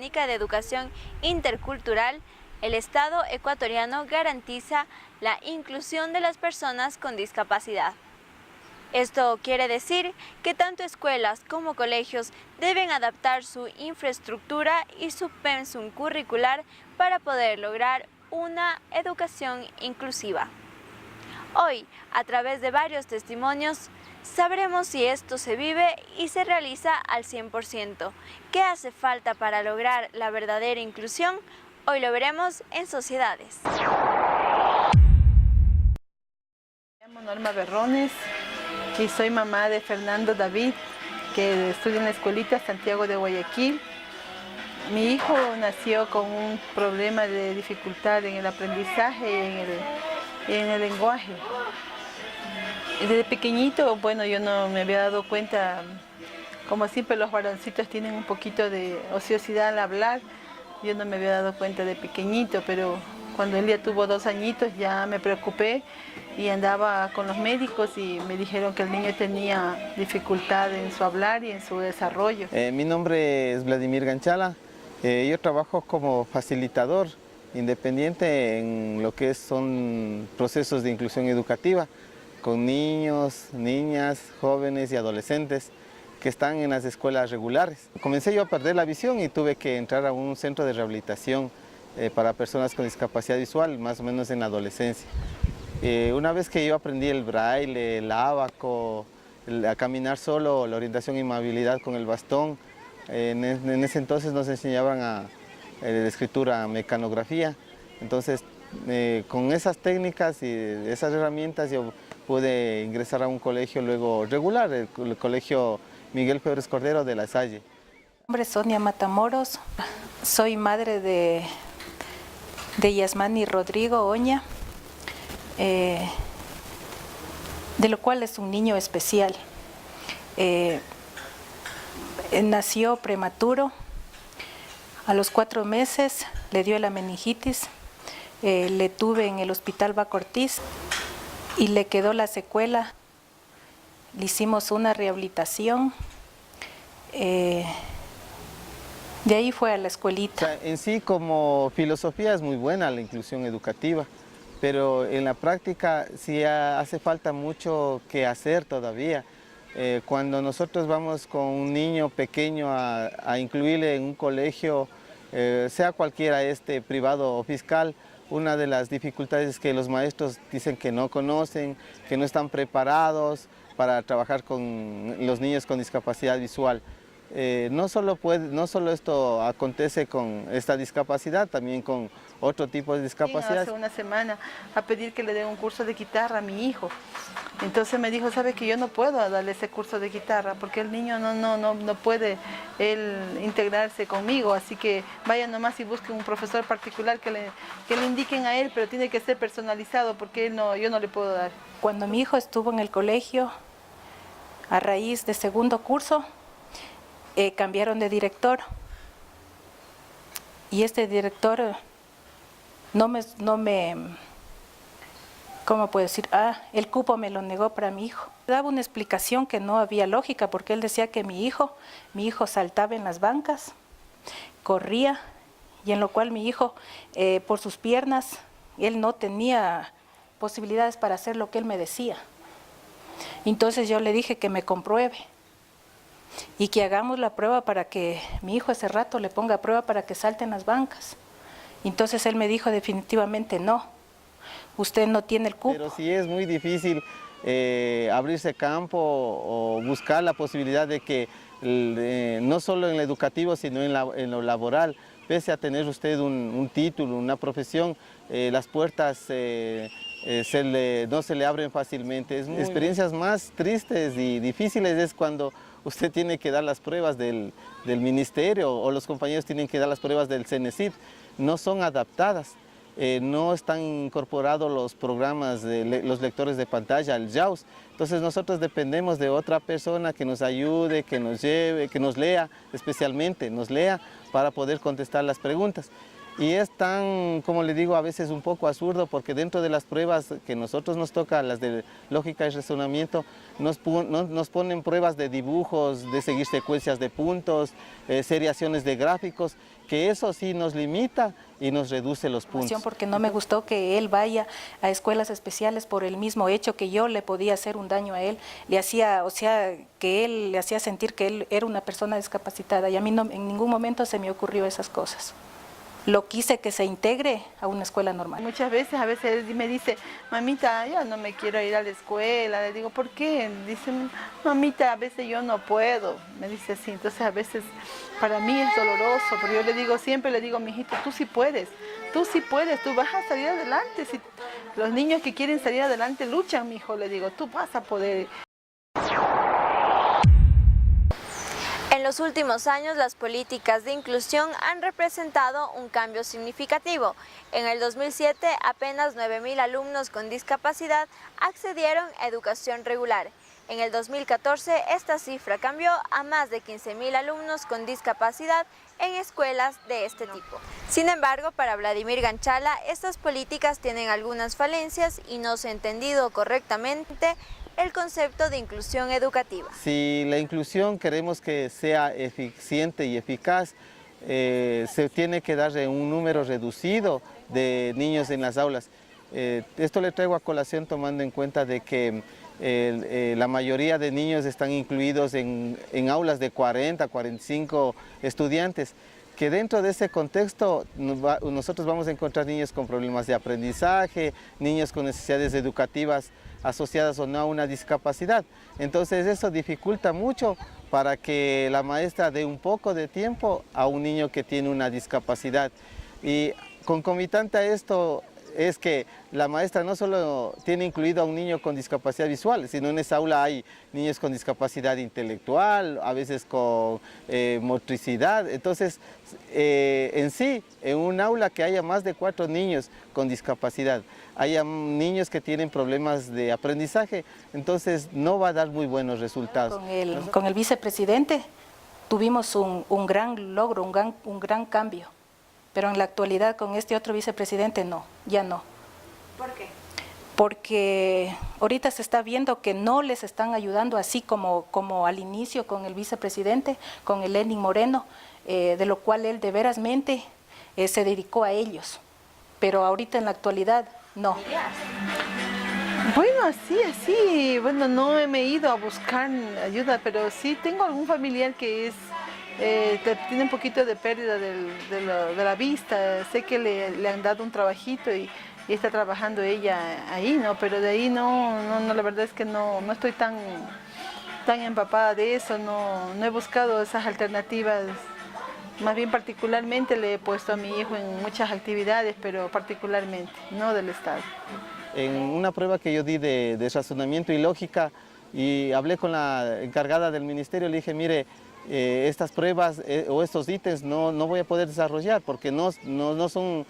Orgánica de Educación Intercultural, el Estado ecuatoriano garantiza la inclusión de las personas con discapacidad. Esto quiere decir que tanto escuelas como colegios deben adaptar su infraestructura y su pensum curricular para poder lograr una educación inclusiva. Hoy, a través de varios testimonios, sabremos si esto se vive y se realiza al 100%. ¿Qué hace falta para lograr la verdadera inclusión? Hoy lo veremos en Sociedades. Me llamo Norma Berrones y soy mamá de Fernando David, que estudia en la escuelita Santiago de Guayaquil. Mi hijo nació con un problema de dificultad en el aprendizaje y en el lenguaje. Desde pequeñito, bueno, yo no me había dado cuenta, como siempre los varoncitos tienen un poquito de ociosidad al hablar, yo no me había dado cuenta de pequeñito, pero cuando él ya tuvo 2 añitos ya me preocupé y andaba con los médicos y me dijeron que el niño tenía dificultad en su hablar y en su desarrollo. Mi nombre es Vladimir Ganchala, yo trabajo como facilitador independiente en lo que son procesos de inclusión educativa con niños, niñas, jóvenes y adolescentes que están en las escuelas regulares. Comencé yo a perder la visión y tuve que entrar a un centro de rehabilitación para personas con discapacidad visual, más o menos en la adolescencia. Una vez que yo aprendí el braille, el ábaco, a caminar solo, la orientación y movilidad con el bastón, en ese entonces nos enseñaban a escritura, mecanografía. Entonces, con esas técnicas y esas herramientas yo pude ingresar a un colegio luego regular, el colegio Miguel Febres Cordero de La Salle. Mi nombre es Sonia Matamoros, soy madre de Yasmani Rodrigo Oña, de lo cual es un niño especial. Nació prematuro, a los 4 meses le dio la meningitis, le tuve en el hospital Baco Ortiz y le quedó la secuela. Le hicimos una rehabilitación, de ahí fue a la escuelita. O sea, en sí como filosofía es muy buena la inclusión educativa, pero en la práctica sí hace falta mucho que hacer todavía. Cuando nosotros vamos con un niño pequeño a incluirle en un colegio, sea cualquiera privado o fiscal, una de las dificultades es que los maestros dicen que no conocen, que no están preparados para trabajar con los niños con discapacidad visual. No solo esto acontece con esta discapacidad, también con otro tipo de discapacidad. Hace una semana a pedir que le dé un curso de guitarra a mi hijo. Entonces me dijo, ¿sabe que yo no puedo darle ese curso de guitarra? Porque el niño no puede él integrarse conmigo, así que vaya nomás y busque un profesor particular que le indiquen a él, pero tiene que ser personalizado porque yo no le puedo dar. Cuando mi hijo estuvo en el colegio, a raíz de segundo curso, cambiaron de director y este director no me ¿cómo puedo decir? El cupo me lo negó para mi hijo. Daba una explicación que no había lógica porque él decía que mi hijo saltaba en las bancas, corría y en lo cual mi hijo por sus piernas, él no tenía posibilidades para hacer lo que él me decía. Entonces yo le dije que me compruebe y que hagamos la prueba para que mi hijo ese rato le ponga a prueba para que salte en las bancas. Entonces él me dijo definitivamente no, usted no tiene el cupo. Pero sí es muy difícil abrirse campo o buscar la posibilidad de que no solo en lo educativo sino en lo laboral, pese a tener usted un título, una profesión, las puertas no se le abren fácilmente. Experiencias más tristes y difíciles es cuando usted tiene que dar las pruebas del ministerio o los compañeros tienen que dar las pruebas del CENESID. No son adaptadas, no están incorporados los programas de los lectores de pantalla, el JAWS. Entonces nosotros dependemos de otra persona que nos ayude, que nos lleve, que nos lea, especialmente nos lea para poder contestar las preguntas. Y es tan, como le digo, a veces un poco absurdo, porque dentro de las pruebas que nosotros nos toca, las de lógica y razonamiento, nos ponen pruebas de dibujos, de seguir secuencias de puntos, seriaciones de gráficos, que eso sí nos limita y nos reduce los puntos. Porque no me gustó que él vaya a escuelas especiales por el mismo hecho que yo le podía hacer un daño a él, le hacía, o sea, que él le hacía sentir que él era una persona discapacitada, y a mí no, en ningún momento se me ocurrió esas cosas. Lo quise que se integre a una escuela normal. Muchas veces, a veces él me dice, mamita, yo no me quiero ir a la escuela. Le digo, ¿por qué? Dice, mamita, a veces yo no puedo. Me dice así, entonces a veces para mí es doloroso, pero yo le digo, siempre le digo, mijito, tú sí puedes, tú vas a salir adelante. Si los niños que quieren salir adelante luchan, mijo, le digo, tú vas a poder. En los últimos años, las políticas de inclusión han representado un cambio significativo. En el 2007, apenas 9.000 alumnos con discapacidad accedieron a educación regular. En el 2014, esta cifra cambió a más de 15.000 alumnos con discapacidad en escuelas de este tipo. Sin embargo, para Vladimir Ganchala, estas políticas tienen algunas falencias y no se ha entendido correctamente el concepto de inclusión educativa. Si la inclusión queremos que sea eficiente y eficaz, se tiene que darle un número reducido de niños en las aulas. Esto le traigo a colación tomando en cuenta de que la mayoría de niños están incluidos en aulas de 40, 45 estudiantes, que dentro de ese contexto nosotros vamos a encontrar niños con problemas de aprendizaje, niños con necesidades educativas asociadas o no a una discapacidad. Entonces eso dificulta mucho para que la maestra dé un poco de tiempo a un niño que tiene una discapacidad. Y concomitante a esto es que la maestra no solo tiene incluido a un niño con discapacidad visual, sino en esa aula hay niños con discapacidad intelectual, a veces con motricidad. Entonces, en sí, en un aula que haya más de 4 niños con discapacidad, haya niños que tienen problemas de aprendizaje, entonces no va a dar muy buenos resultados. Con el vicepresidente tuvimos un gran logro, un gran cambio. Pero en la actualidad con este otro vicepresidente no, ya no. ¿Por qué? Porque ahorita se está viendo que no les están ayudando así como al inicio con el vicepresidente, con el Lenin Moreno, de lo cual él de verasmente se dedicó a ellos. Pero ahorita en la actualidad no. Bueno, así, bueno, no me he ido a buscar ayuda, pero sí tengo algún familiar que es... tiene un poquito de pérdida de la vista. Sé que le han dado un trabajito y está trabajando ella ahí, ¿no? Pero de ahí no, la verdad es que no estoy tan empapada de eso, no he buscado esas alternativas. Más bien particularmente le he puesto a mi hijo en muchas actividades, pero particularmente, no del Estado. En una prueba que yo di de razonamiento y lógica, y hablé con la encargada del ministerio, le dije, mire, estas pruebas o estos ítems no voy a poder desarrollar porque no son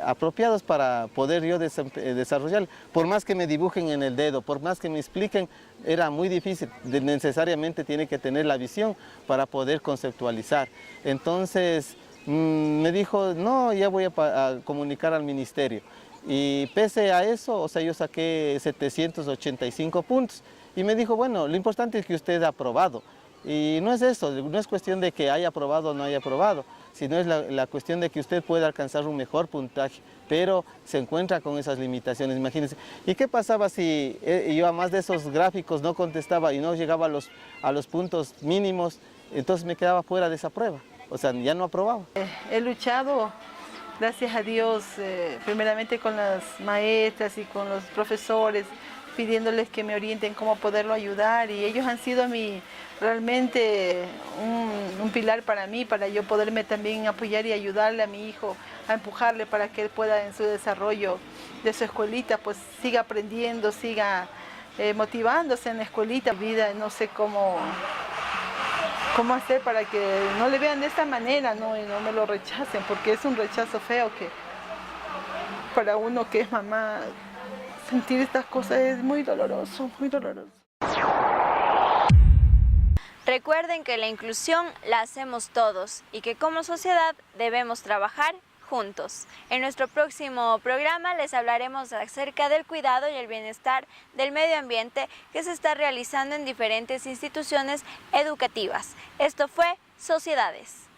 apropiados para poder yo desarrollar. Por más que me dibujen en el dedo, por más que me expliquen, era muy difícil. Necesariamente tiene que tener la visión para poder conceptualizar. Entonces me dijo, no, ya voy a comunicar al ministerio. Y pese a eso, o sea, yo saqué 785 puntos. Y me dijo, bueno, lo importante es que usted ha aprobado. Y no es eso, no es cuestión de que haya aprobado o no haya aprobado, sino es la cuestión de que usted pueda alcanzar un mejor puntaje, pero se encuentra con esas limitaciones, imagínense. ¿Y qué pasaba si yo a más de esos gráficos no contestaba y no llegaba a los puntos mínimos? Entonces me quedaba fuera de esa prueba, o sea, ya no aprobaba. He luchado, gracias a Dios, primeramente con las maestras y con los profesores, pidiéndoles que me orienten cómo poderlo ayudar, y ellos han sido realmente un pilar para mí, para yo poderme también apoyar y ayudarle a mi hijo, a empujarle para que él pueda en su desarrollo de su escuelita, pues siga aprendiendo, siga motivándose en la escuelita. Vida, no sé cómo hacer para que no le vean de esta manera, ¿no? Y no me lo rechacen, porque es un rechazo feo que para uno que es mamá, sentir estas cosas es muy doloroso, muy doloroso. Recuerden que la inclusión la hacemos todos y que como sociedad debemos trabajar juntos. En nuestro próximo programa les hablaremos acerca del cuidado y el bienestar del medio ambiente que se está realizando en diferentes instituciones educativas. Esto fue Sociedades.